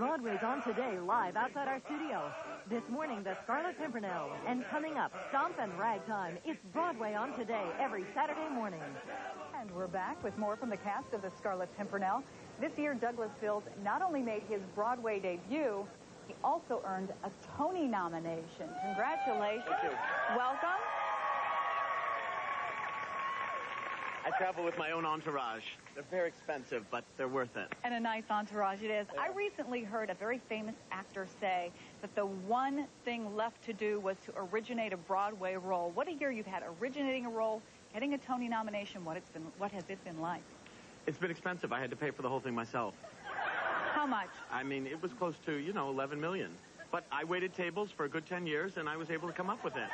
Broadway's on today, live outside our studio. This morning, the Scarlet Pimpernell. And coming up, Stomp and Ragtime. It's Broadway on today, every Saturday morning. And we're back with more from the cast of the Scarlet Pimpernell. This year, Douglas Sills not only made his Broadway debut, he also earned a Tony nomination. Congratulations. Thank you. Welcome. I travel with my own entourage. They're very expensive, but they're worth it. And a nice entourage it is. Yeah. I recently heard a very famous actor say that the one thing left to do was to originate a Broadway role. What a year you've had originating a role, getting a Tony nomination. What has it been like? It's been expensive. I had to pay for the whole thing myself. How much? I mean, it was close to, 11 million. But I waited tables for a good 10 years, and I was able to come up with it.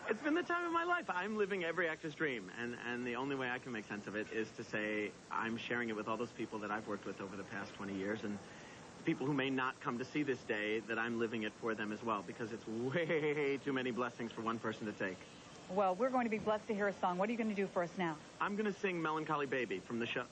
It's been the time of my life. I'm living every actor's dream, and the only way I can make sense of it is to say I'm sharing it with all those people that I've worked with over the past 20 years, and people who may not come to see this day, that I'm living it for them as well, because it's way too many blessings for one person to take. Well, we're going to be blessed to hear a song. What are you going to do for us now? I'm going to sing Melancholy Baby from the show.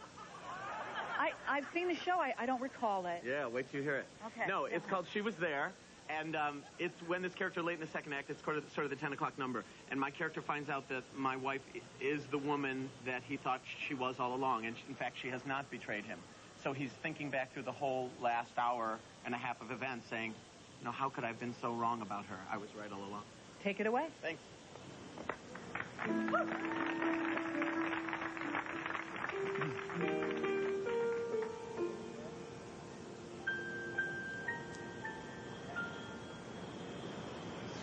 I've seen the show. I don't recall it. Yeah, wait till you hear it. Okay. No, it's called She Was There. And it's when this character, late in the second act, it's sort of the 10 o'clock number. And my character finds out that my wife is the woman that he thought she was all along. And in fact, she has not betrayed him. So he's thinking back through the whole last hour and a half of events saying, how could I have been so wrong about her? I was right all along. Take it away. Thanks.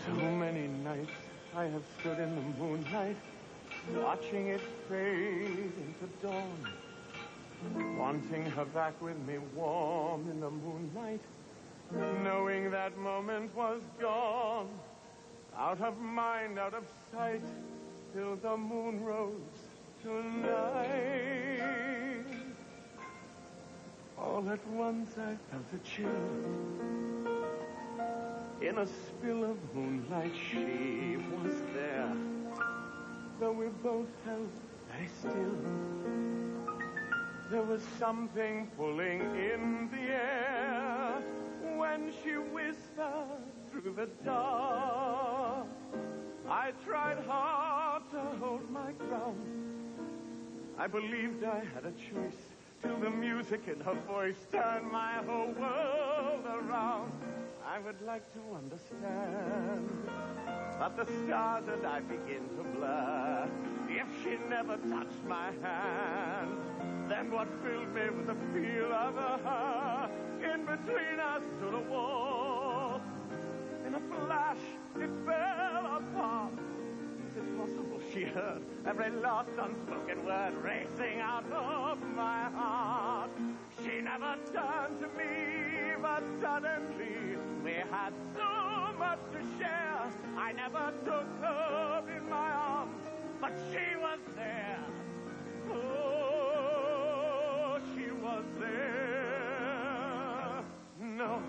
So many nights I have stood in the moonlight, watching it fade into dawn, wanting her back with me warm in the moonlight, knowing that moment was gone, out of mind, out of sight, till the moon rose tonight. All at once I felt a chill. In a spill of moonlight, she was there, though we both held very still. There was something pulling in the air when she whispered through the dark. I tried hard to hold my ground. I believed I had a choice, till the music in her voice turned my whole world around. I would like to understand, but the stars and I begin to blur. If she never touched my hand, then what filled me with the feel of her? In between us stood a wall. In a flash, it fell apart. Is it possible she heard every lost unspoken word racing out of my heart? She never turned to me, but suddenly we had so much to share. I never took her in my arms, but she was there. Oh, she was there. No,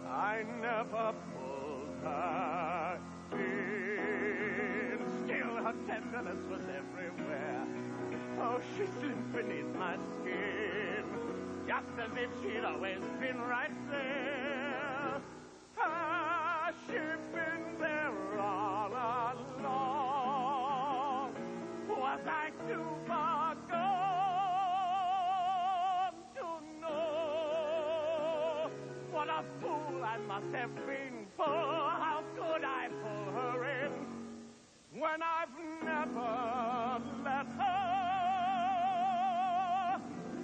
I never pulled her in. Still, her tenderness was everywhere. Oh, she slipped beneath my skin, just as if she'd always been right there. Has she been there all along? Was I too far gone to know? What a fool I must have been, for how could I pull her in when I've never let her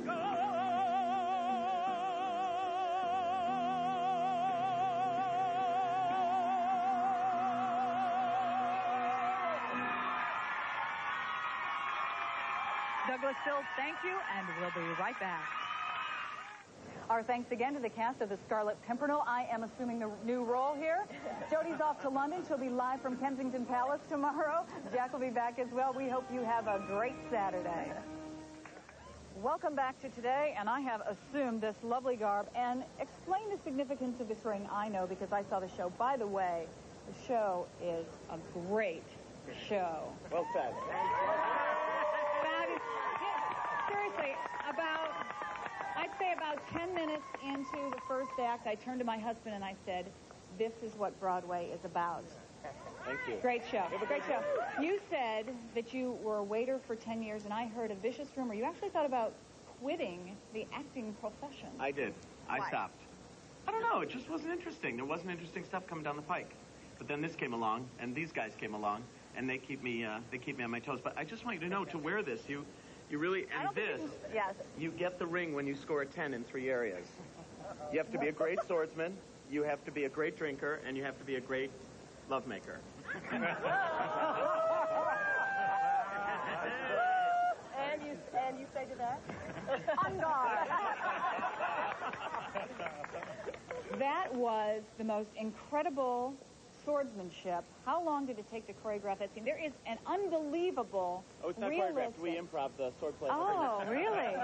go? Douglas Sills, thank you, and we'll be right back. Our thanks again to the cast of the Scarlet Pimpernell. I am assuming the new role here. Jody's off to London. She'll be live from Kensington Palace tomorrow. Jack will be back as well. We hope you have a great Saturday. Welcome back to Today, and I have assumed this lovely garb and explained the significance of this ring. I know because I saw the show. By the way, the show is a great show. Well said. Seriously, I'd say about 10 minutes into the first act, I turned to my husband and I said, this is what Broadway is about. Thank you. Great show. Great show. You said that you were a waiter for 10 years, and I heard a vicious rumor. You actually thought about quitting the acting profession. I did. Why? I stopped. I don't know. It just wasn't interesting. There wasn't interesting stuff coming down the pike. But then this came along, and these guys came along, and they keep me on my toes. But I just want you to know, to wear this, you really, and this, yes. you get the ring when you score a 10 in 3 areas. You have to be a great swordsman, you have to be a great drinker, and you have to be a great lovemaker. And you say to that? On guard. That was the most incredible swordsmanship. How long did it take to choreograph that scene? There is an unbelievable, Oh, it's not realistic... choreographed. We improv the sword play. Oh, really?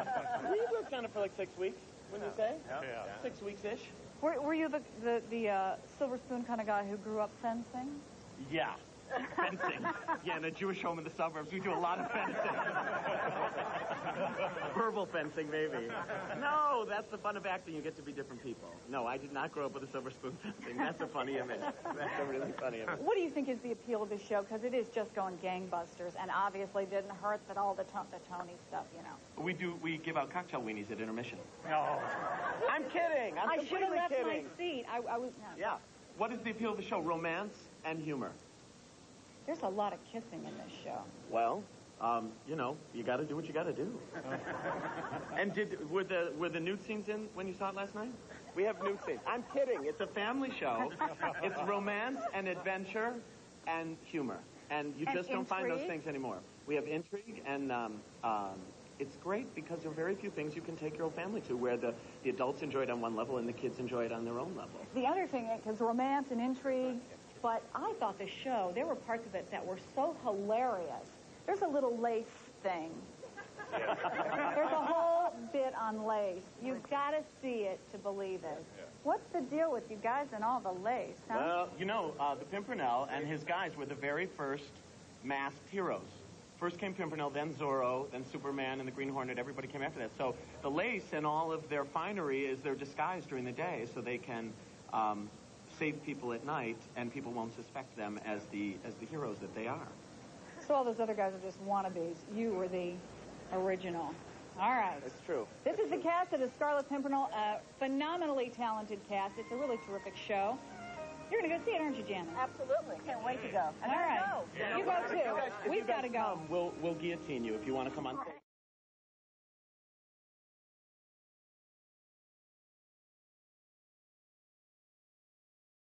We worked on it for like 6 weeks, wouldn't you say? Yeah. 6 weeks-ish. Were you the silver spoon kind of guy who grew up fencing? Yeah. Fencing. Yeah, in a Jewish home in the suburbs, we do a lot of fencing. Verbal fencing, maybe. No, that's the fun of acting. You get to be different people. No, I did not grow up with a silver spoon fencing. That's a funny image. That's a really funny image. What do you think is the appeal of this show? Because it is just going gangbusters, and obviously didn't hurt that all the Tony stuff, you know. We give out cocktail weenies at intermission. No. I'm kidding. I should have left kidding. my seat. I was not. Yeah. What is the appeal of the show? Romance and humor. There's a lot of kissing in this show. Well, you know, you got to do what you got to do. And were the nude scenes in when you saw it last night? We have nude scenes. I'm kidding. It's a family show. It's romance and adventure and humor. And you just don't find those things anymore. We have intrigue, and it's great because there are very few things you can take your whole family to, where the adults enjoy it on one level and the kids enjoy it on their own level. The other thing, because romance and intrigue, but I thought the show, there were parts of it that were so hilarious. There's a little lace thing. There's a whole bit on lace. You've got to see it to believe it. What's the deal with you guys and all the lace, huh? Well, you know, the Pimpernell and his guys were the very first masked heroes. First came Pimpernell, then Zorro, then Superman and the Green Hornet. Everybody came after that. So the lace and all of their finery is their disguise during the day, so they can save people at night, and people won't suspect them as the heroes that they are. So all those other guys are just wannabes. You were the original. All right. It's true. This is the cast of the Scarlet Pimpernell, a phenomenally talented cast. It's a really terrific show. You're going to go see it, aren't you, Janet? Absolutely. Can't wait to go. All right. You go, too. We've got to go. We'll guillotine you if you want to come on stage.